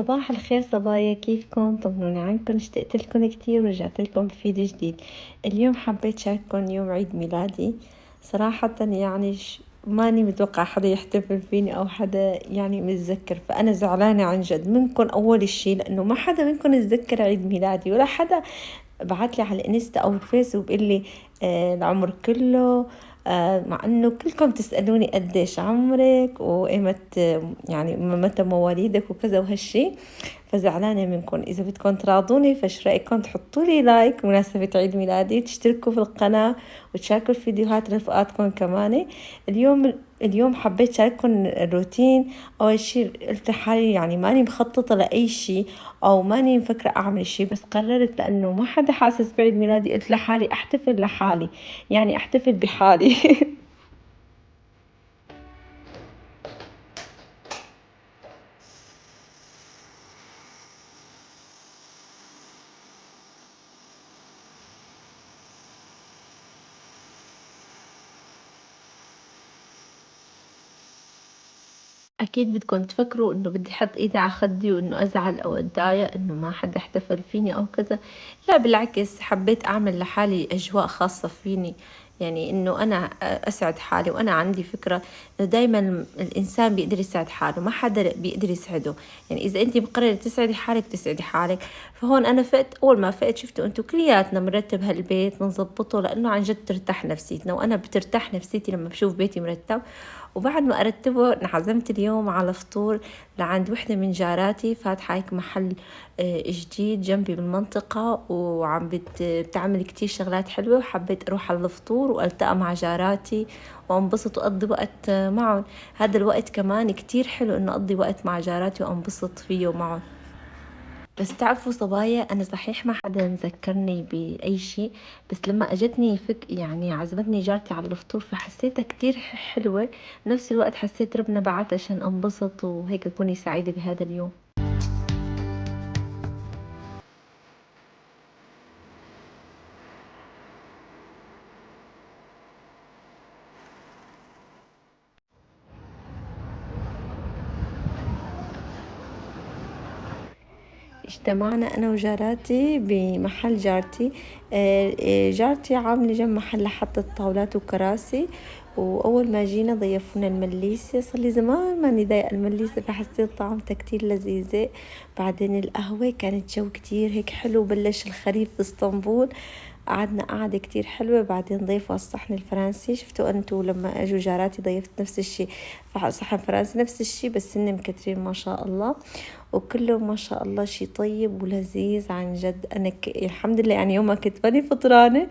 صباح الخير صبايا، كيفكم؟ طمنوني عنكم. اشتقت لكم كتير ورجعت لكم بفيديو جديد. اليوم حبيت شارككم يوم عيد ميلادي. صراحة يعني ماني متوقع حدا يحتفل فيني أو حدا يعني متذكر، فأنا زعلانة عن جد منكم أول الشي، لأنه ما حدا منكم يتذكر عيد ميلادي، ولا حدا بعتلي على الانستا أو الفيس وبقول لي العمر كله. مع انه كلكم تسألوني قديش عمرك وايمت يعني متى مواليدك وكذا وهالشي، فزعلانة منكم. إذا بدكم تراضوني فايش رأيكم تحطوا لي لايك مناسبة عيد ميلادي، تشتركوا في القناة وتشاركوا الفيديوهات رفقاتكم كمان. اليوم حبيت شارككم الروتين. أول شي قلت لحالي يعني ماني مخططة لأي شي أو ماني مفكرة أعمل شي، بس قررت لأنه ما حدا حاسس بعيد ميلادي، قلت لحالي أحتفل لحالي، يعني أحتفل بحالي. أكيد بدكم تفكروا إنه بدي أحط إيدي على خدي وإنه أزعل أو أتضايق إنه ما حدا احتفل فيني أو كذا. لا بالعكس، حبيت أعمل لحالي أجواء خاصة فيني، يعني إنه أنا أسعد حالي. وأنا عندي فكرة إنه دايما الإنسان بيقدر يسعد حاله، ما حدا بيقدر يسعده. يعني إذا أنت مقررة تسعدي حالك تسعدي حالك. فهون أنا فقت، أول ما فقت شفتوا أنتوا كلياتنا بنرتب هالبيت بنظبطه لأنه عن جد ترتاح نفسيتنا، وأنا بترتاح نفسيتي لما بشوف بيتي مرتب. وبعد ما أرتبه انعزمت اليوم على فطور لعند وحدة من جاراتي، فاتحة هيك محل جديد جنبي بالمنطقة، وعم بتعمل كتير شغلات حلوة، وحبيت أروح على الفطور وألتقى مع جاراتي وأنبسط وأقضي وقت معهم. هذا الوقت كمان كتير حلو إنه أقضي وقت مع جاراتي وأنبسط فيه معهم. بس بتعرفوا صبايا، أنا صحيح ما حدا مذكرني بأي شيء، بس لما أجتني يعني عزمتني جارتي على الفطور فحسيتها كتير حلوة. بنفس الوقت حسيت ربنا بعت عشان أنبسط وهيك أكوني سعيدة بهذا اليوم. اجتمعنا أنا وجاراتي بمحل جارتي. جارتي عاملة جنب محل حطت طاولات وكراسي، وأول ما جينا ضيفونا المليسة. صار لي زمان ماني ضايقة المليسة، فحسيت طعمتها كتير لذيذة. بعدين القهوة كانت جو كتير هيك حلو، بلش الخريف باسطنبول، قعدنا قعدة كتير حلوة. بعدين ضيفوا الصحن الفرنسي، شفتوا أنتوا لما أجوا جاراتي ضيفت نفس الشي، صحن فرنسي نفس الشي بس إني مكترين ما شاء الله، وكله ما شاء الله شي طيب ولذيذ عن جد. أنا الحمد لله يعني يومها كنت ماني فطرانة،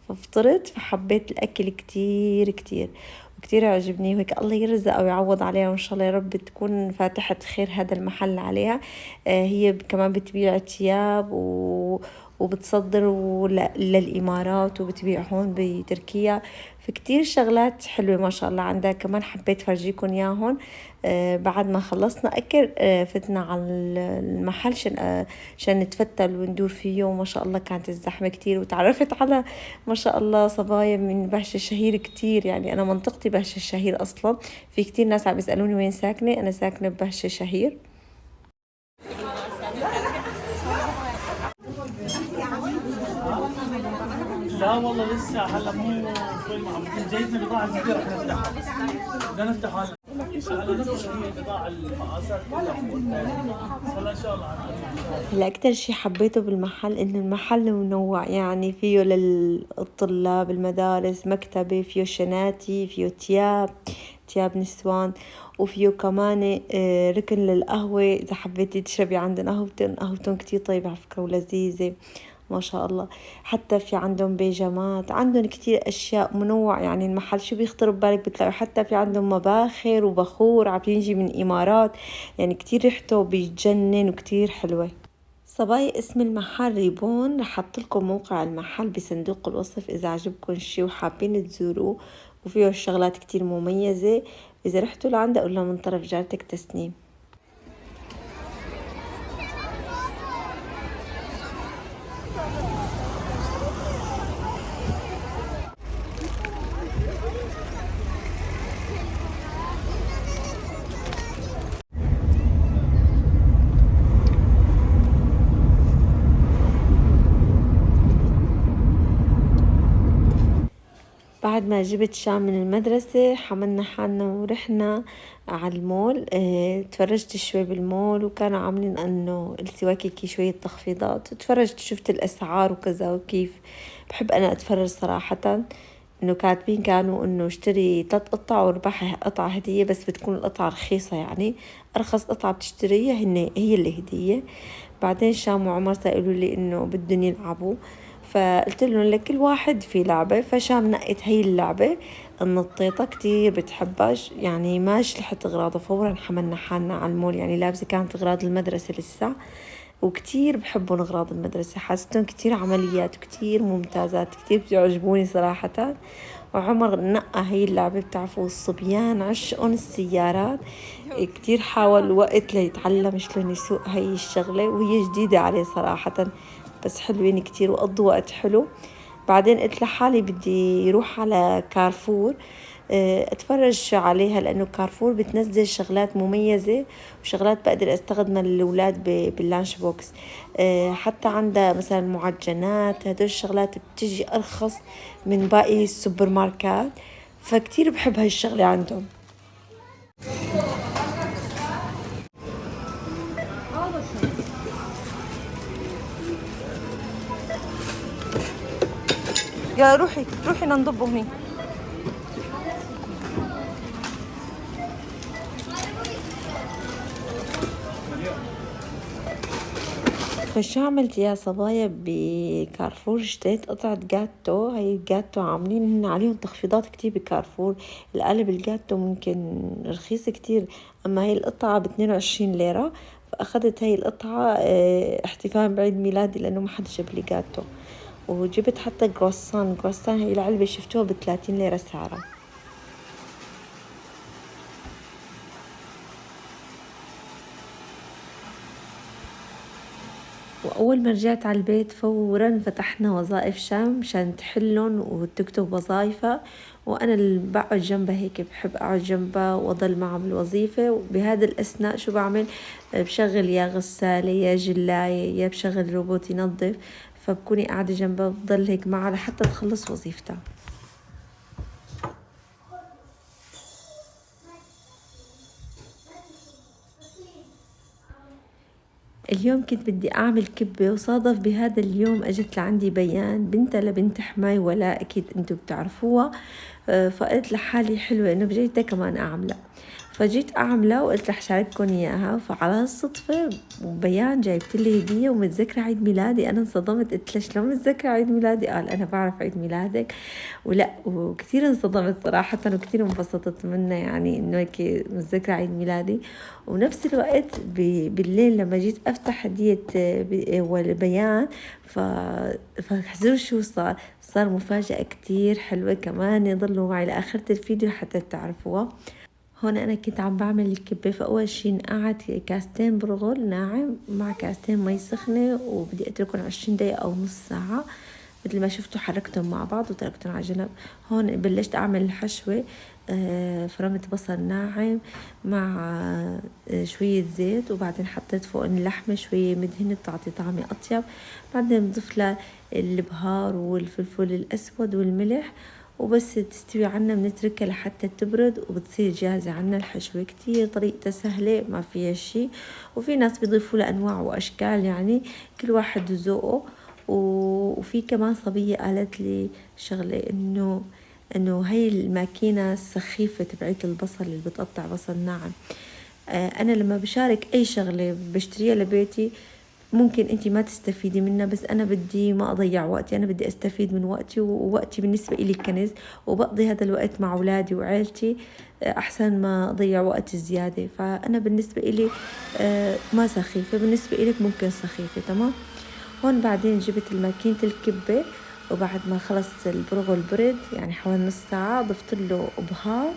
ففطرت فحبيت الأكل كتير كتير وكتير عجبني، وهيك الله يرزق ويعوض عليها، وإن شاء الله يا رب تكون فاتحة خير هذا المحل عليها. هي كمان بتبيع ثياب وبتصدر للإمارات وبتبيع هون بتركيا، فكتير شغلات حلوة ما شاء الله عندها. كمان حبيت فرجيكم ياهن. بعد ما خلصنا أكل فتنا على المحل عشان نتفتل وندور فيه، وما شاء الله كانت الزحمة كتير، وتعرفت على ما شاء الله صبايا من بهش الشهير كتير. يعني أنا منطقتي بهش الشهير أصلا، في كتير ناس عم يسألوني وين ساكنة، أنا ساكنة ببهش الشهير. لا والله لسه هلا مو شوي عم جايزنا بضاعة كثير رح نفتحها. بدنا نفتح هلا. هلا نفتح هي البضاعة المقاسات كلها هلا ان شاء الله. هلا أكتر شي حبيته بالمحل إنه المحل منوع، يعني فيه للطلاب المدارس مكتبة، فيه شناتي، فيه تياب نسوان، وفيه كمان ركن للقهوة إذا حبيتي تشربي عندنا قهوتهم كتير طيبة على فكرة ولذيذة ما شاء الله. حتى في عندهم بيجامات، عندهم كتير أشياء منوع. يعني المحل شو بيخطر ببالك بتلاقي، حتى في عندهم مباخر وبخور عم يجي من إمارات، يعني كتير ريحته بيتجنن وكتير حلوة. صبايا اسم المحل ريبون، رح احط لكم موقع المحل بصندوق الوصف اذا عجبكم شي وحابين تزوروه، وفيه شغلات كتير مميزة. اذا رحتوا لعنده قول من طرف جارتك تسنيم. بعد ما جبت شام من المدرسة حملنا حالنا ورحنا على المول. تفرجت شوي بالمول وكانوا عاملين انه السواكيكي شوية تخفيضات، تفرجت شفت الاسعار وكذا وكيف. بحب انا اتفرج صراحة، انه كاتبين كانوا انه اشتري 3 قطع واربح قطعة هدية، بس بتكون القطعة رخيصة يعني ارخص قطعة بتشتريها هي اللي هدية. بعدين شام وعمر سألوا لي انه بدهم يلعبوا، فقلت لهم لكل واحد في لعبة. فشام نقت هي اللعبة النطيطة كتير بتحبها، يعني ما شلحت اغراضه، فورا حملنا حالنا على المول. يعني لابسة كانت اغراض المدرسة لسه، وكتير بحبهم اغراض المدرسة، حاستهم كتير عمليات وكتير ممتازات، كتير بيعجبوني صراحة. وعمر نقى هي اللعبة. بتعرفوا الصبيان عشقهم السيارات، كتير حاول وقت ليتعلم شلون يسوق هاي الشغلة، وهي جديدة عليه صراحة، بس حلوين كتير وقضوا وقت حلو. بعدين قلت لحالي بدي روح على كارفور اتفرج عليها، لانه كارفور بتنزل شغلات مميزة وشغلات بقدر استخدمها للأولاد باللانش بوكس. حتى عندها مثلا معجنات، هدول الشغلات بتجي ارخص من باقي السوبر ماركات، فكتير بحب هاي الشغلة عندهم. يا روحي روحي ننضبه هني. فشو عملت يا صبايا بكارفور؟ اشتريت قطعة جاتو. هاي الجاتو عاملين هن عليهم تخفيضات كتير بكارفور. القالب الجاتو ممكن رخيص كتير، اما هاي القطعة ب22 ليرة. فاخدت هاي القطعة احتفالا بعيد ميلادي، لانه ما حد جاب لي جاتو. وجبت حتى كروسان هاي العلبة شفتوها ب30 ليرة سعرها. وأول ما رجعت على البيت فورا فتحنا وظائف شام مشان تحلن وتكتب وظائفها. وأنا اللي بقعد جنبها هيك بحب أقعد جنبها وأضل معها بالوظيفة. وبهذا الأثناء شو بعمل؟ بشغل يا غسالة يا جلاية يا بشغل روبوت ينظف، فبكوني قاعدة جنبها بضل هيك معها لحتى تخلص وظيفتها. اليوم كنت بدي أعمل كبة، وصادف بهذا اليوم أجت لعندي بيان بنتها لبنت حماي ولا أكيد أنتوا بتعرفوها. فقلت لحالي حلوة إنه بجيتها كمان أعملها، فجيت أعملها وقلت رح شارككم إياها. فعلى الصدفة بيان جايبت لي هدية ومتذكرة عيد ميلادي. أنا انصدمت، قلت له شلون متذكرة عيد ميلادي؟ قال أنا بعرف عيد ميلادك. ولا وكثير انصدمت صراحة وكثير انبسطت منه، يعني إنه هيك متذكرة عيد ميلادي. ونفس الوقت بالليل لما جيت أفتح هدية والبيان فحزروا شو صار مفاجأة كتير حلوة كمان. يضلوا معي لآخر الفيديو حتى تعرفوها. هون أنا كنت عم بعمل الكبة. فأول شي نقعت كاستين برغل ناعم مع كاستين مي سخنة، وبدي أتركهم 20 دقيقة أو نص ساعة. مثل ما شفتوا حركتهم مع بعض وتركتهم على جنب. هون بلشت أعمل الحشوة. فرمت بصل ناعم مع شوية زيت، وبعدين حطيت فوق اللحمة شوية مدهنة بتعطي طعمة أطيب. بعدين بضيف لها البهار والفلفل الأسود والملح، وبس تستوي عنا بنتركها لحتى تبرد وبتصير جاهزة عنا الحشوة. كتير طريقتها سهلة ما فيها شي. وفي ناس بيضيفوا لها أنواع وأشكال، يعني كل واحد وذوقه. وفي كمان صبية قالت لي شغلة انه هي الماكينة السخيفة تبعت البصل اللي بتقطع بصل ناعم. انا لما بشارك اي شغلة بشتريها لبيتي ممكن انتي ما تستفيدي منها، بس انا بدي ما اضيع وقتي، انا بدي استفيد من وقتي، ووقتي بالنسبة إلي كنز، وبقضي هذا الوقت مع اولادي وعيلتي احسن ما اضيع وقت زيادة. فانا بالنسبة إلي ما سخيفة، بالنسبة إلك ممكن سخيفة. تمام. هون بعدين جبت الماكينة الكبة، وبعد ما خلص البرغل برد يعني حوالي نص ساعة ضفت له بهار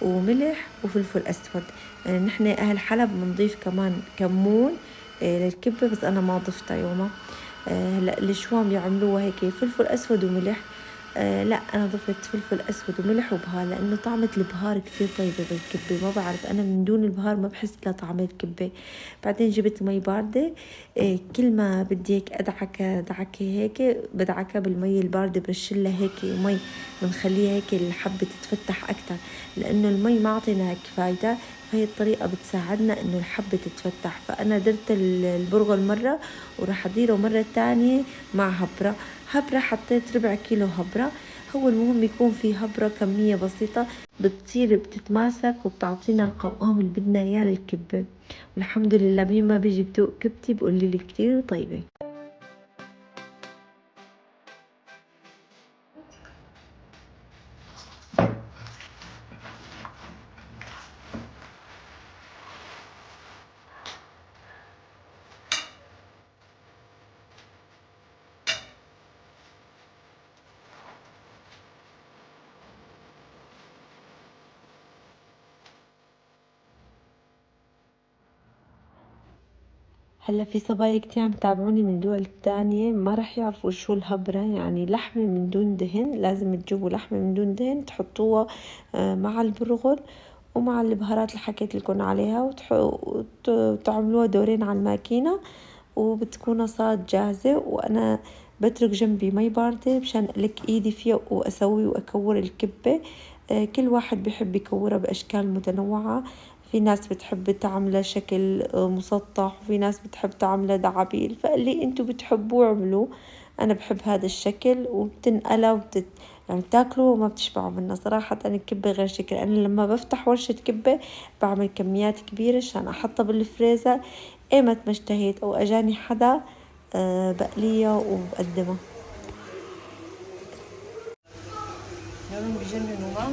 وملح وفلفل أسود. يعني نحن أهل حلب بنضيف كمان كمون للكبة، بس أنا ما ضفتها يومها. هلا الشوام يعملوها هيك فلفل أسود وملح. لا أنا ضفت فلفل أسود وملح وبهار، لأنه طعمة البهار كتير طيبة بالكبة. ما بعرف أنا من دون البهار ما بحس لها طعم الكبة. بعدين جبت مي باردة. كل ما بدي هيك أدعك دعكة هيك بدعكها بالمي الباردة، برشلها هيك مي بنخليها هيك الحبة تتفتح أكتر، لأنه المي ما عطينا كفايتها، فهي الطريقة بتساعدنا إنه الحبة تتفتح. فأنا درت البرغل مرة وراح أديره مرة تانية مع هبرة حطيت 1/4 كيلو هبرة. هو المهم يكون في هبرة كمية بسيطة بتصير بتتماسك وبتعطينا القوام اللي بدنا إياه للكبة. والحمد لله مين ما بيجي بدوق كبتي بقول لي كتير طيبة. هلا في صبايا كتير عم تابعوني من دول تانية ما رح يعرفوا شو الهبرة، يعني لحمة من دون دهن. لازم تجيبوا لحمة من دون دهن تحطوها مع البرغل ومع البهارات اللي حكيت لكم عليها وتعملوها دورين على الماكينة وبتكون صارت جاهزة. وأنا بترك جنبي مي باردة مشان ألك إيدي فيها وأسوي وأكور الكبة. كل واحد بيحب يكورها بأشكال متنوعة. في ناس بتحب تعمله شكل مسطح، وفي ناس بتحب تعمله دعابيل، فاللي انتو بتحبوه اعملوه. انا بحب هذا الشكل وبتنقلى يعني بتاكلوا وما بتشبعوا منه صراحة. الكبة غير شكل. انا لما بفتح ورشة كبة بعمل كميات كبيرة عشان احطها بالفريزر ايمت ما اشتهيت او اجاني حدا بقليها وبقدمها. لونهم بجننوا ها.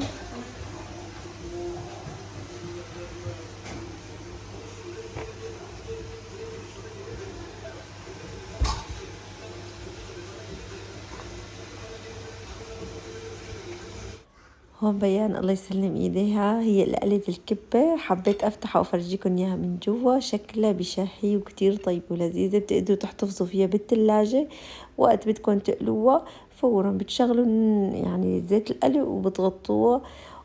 هون بيان الله يسلم ايديها هي اللي قلت الكبة. حبيت افتحها وافرجيكم اياها من جوا. شكلها بشهي وكتير طيب ولذيذة. بتقدروا تحتفظوا فيها بالثلاجة وقت بدكم تقلوها فورا بتشغلوا يعني زيت القلي وبتغطوها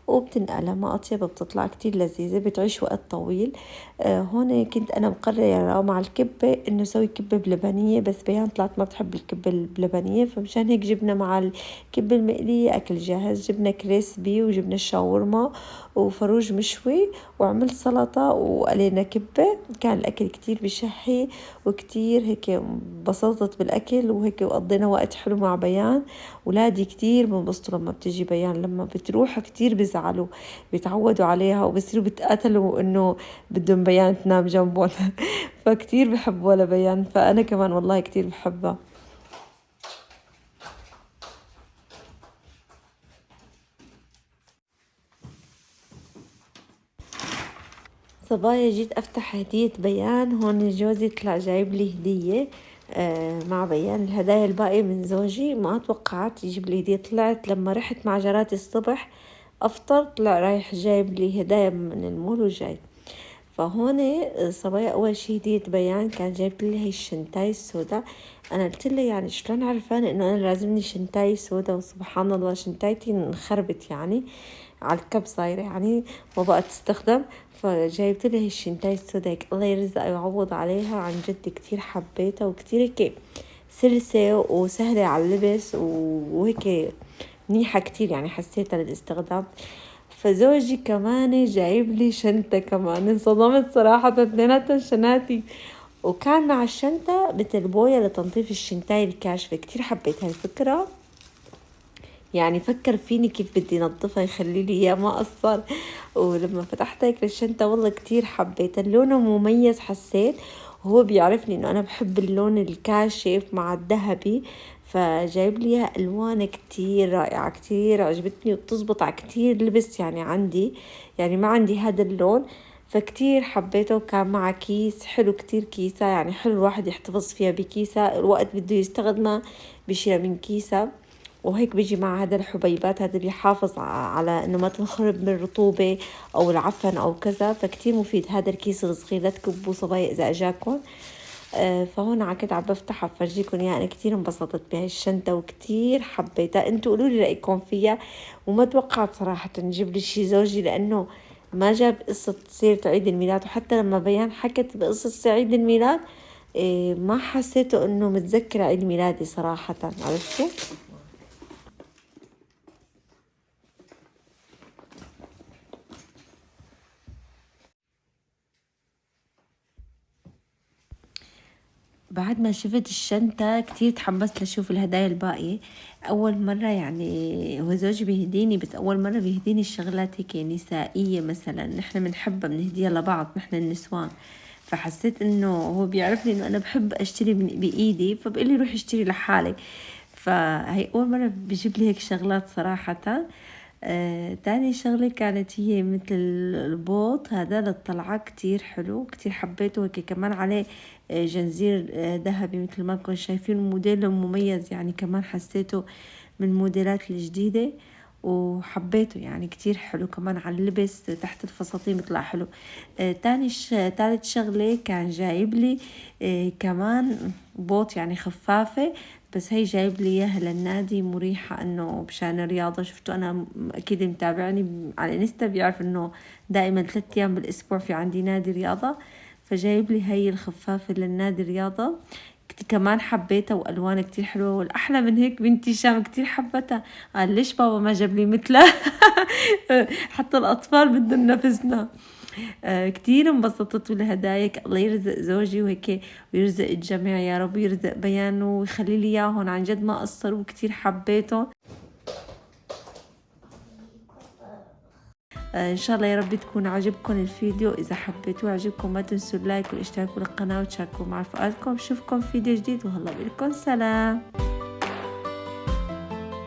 وبتنقلها. ما أطيبها بتطلع كتير لذيذة بتعيش وقت طويل. هون كنت أنا مقررة مع الكبة إنه سوي كبة بلبنية، بس بيان طلعت ما بتحب الكبة اللبنية، فمشان هيك جبنا مع الكبة المقلية أكل جاهز. جبنا كريسبي وجبنا الشاورما وفروج مشوي وعملت سلطة وقلينا كبة. كان الأكل كتير بشهي وكتير هيك انبسطت بالأكل وهيك وقضينا وقت حلو مع بيان. ولادي كتير بنبسطوا لما بتجي بيان. لما بتروح كتير بيزعلوا بيتعودوا عليها وبصيروا بيتقاتلوا إنه بدهم بيان تنام جنبهم فكتير بحبوا لبيان. فأنا كمان والله كتير بحبها. صبايا جيت أفتح هدية بيان. هون جوزي طلع جايب لي هدية مع بيان. الهدايا الباقية من زوجي ما توقعت يجيب لي هدية. طلعت لما رحت مع جراتي الصبح أفطر طلع رايح جايب لي هدايا من المول وجاي. فهون صبايا أول شي هدية بيان كان جايب لي هي الشنتاي السودا. أنا قلت له يعني شلون عرفان إنه أنا لازمني شنتاي سودا؟ وسبحان الله شنتايتي انخربت يعني على الكب صايرة يعني ما بقى تستخدم. فجايبت لي هي الشنتاي السودا هيك الله يرزقها ويعوض عليها. عن جد كتير حبيتها وكتير هيك سلسة وسهلة على اللبس وهيك منيحة كتير يعني حسيتها للاستخدام. فزوجي كمان جايب لي شنطة كمان. انصدمت صراحة اثنيناتهم شناتي. وكان مع الشنطة مثل بوية لتنظيف الشنتاي الكاشفة. كتير حبيت هالفكرة يعني فكر فيني كيف بدي نظفها يخلي لي اياه ما قصر. ولما فتحت هيك الشنطة والله كتير حبيت. لونه مميز حسيت وهو بيعرفني انه انا بحب اللون الكاشف مع الذهبي. فجايب لي اياها الوان كتير رائعة كتير عجبتني وبتزبط على كتير لبس يعني عندي يعني ما عندي هذا اللون. فكتير حبيته. وكان مع كيس حلو كتير كيسة يعني حلو الواحد يحتفظ فيها بكيسة الوقت بده يستخدمها بشيلها من كيسة. وهيك بيجي مع هذا الحبيبات. هذا بيحافظ على انه ما تنخرب من الرطوبة او العفن او كذا. فكتير مفيد هذا الكيس الصغير. لا تكبوا صبايا اذا اجاكم. فهون كنت عم بفتحها بفرجيكم اياها. انا كتير انبسطت بهاي الشنطة وكتير حبيتها. انتوا قولوا لي رايكم فيها. وما توقعت صراحة نجيب لي شي زوجي لانه ما جاب قصة سيرة عيد الميلاد. وحتى لما بيان حكت بقصة عيد الميلاد ما حسيته انه متذكرة عيد ميلادي صراحة. عرفتوا؟ بعد ما شفت الشنطة كتير تحمست لأشوف الهدايا الباقية. أول مرة يعني هو زوجي بيهديني، بس أول مرة بيهديني الشغلات هيك نسائية مثلا نحن بنحبها بنهديها لبعض نحن النسوان. فحسيت إنه هو بيعرفني إنه أنا بحب أشتري بإيدي، فبقول لي روحي اشتري لحالك. فهي أول مرة بجيب لي هيك شغلات صراحة. تاني شغلة كانت هي مثل البوط هذا للطلعة، كتير حلو كتير حبيته، هيك كمان عليه جنزير ذهبي مثل ما كنتم شايفين، موديله مميز يعني، كمان حسيته من الموديلات الجديدة وحبيته يعني كتير حلو. كمان على اللبس تحت الفساتين بيطلع حلو. تالت شغلة كان جايب لي كمان بوط يعني خفافة، بس هي جايب لي اياها للنادي، مريحة انه بشان الرياضة. شفتوا انا اكيد متابعني على انستا بيعرف انه دائما 3 ايام بالاسبوع في عندي نادي رياضة، فجايب لي هي الخفافة للنادي رياضة. كمان حبيتها والوانها كتير حلوة، والاحلى من هيك بنتي شام كتير حبتها، قال ليش بابا ما جاب لي مثلها؟ حتى الاطفال بدهم نفسنا. كتير انبسطت بالهدايا. الله يرزق زوجي وهيك ويرزق الجميع يا رب، يرزق بيانه ويخلي لي اياهم، عن جد ما قصر وكتير حبيته. ان شاء الله يا رب تكون عجبكم الفيديو. اذا حبيتوه عجبكم ما تنسوا اللايك والاشتراك بالقناة وتشاركوا مع رفقاتكم. بشوفكم فيديو جديد وهلا بلكم سلام.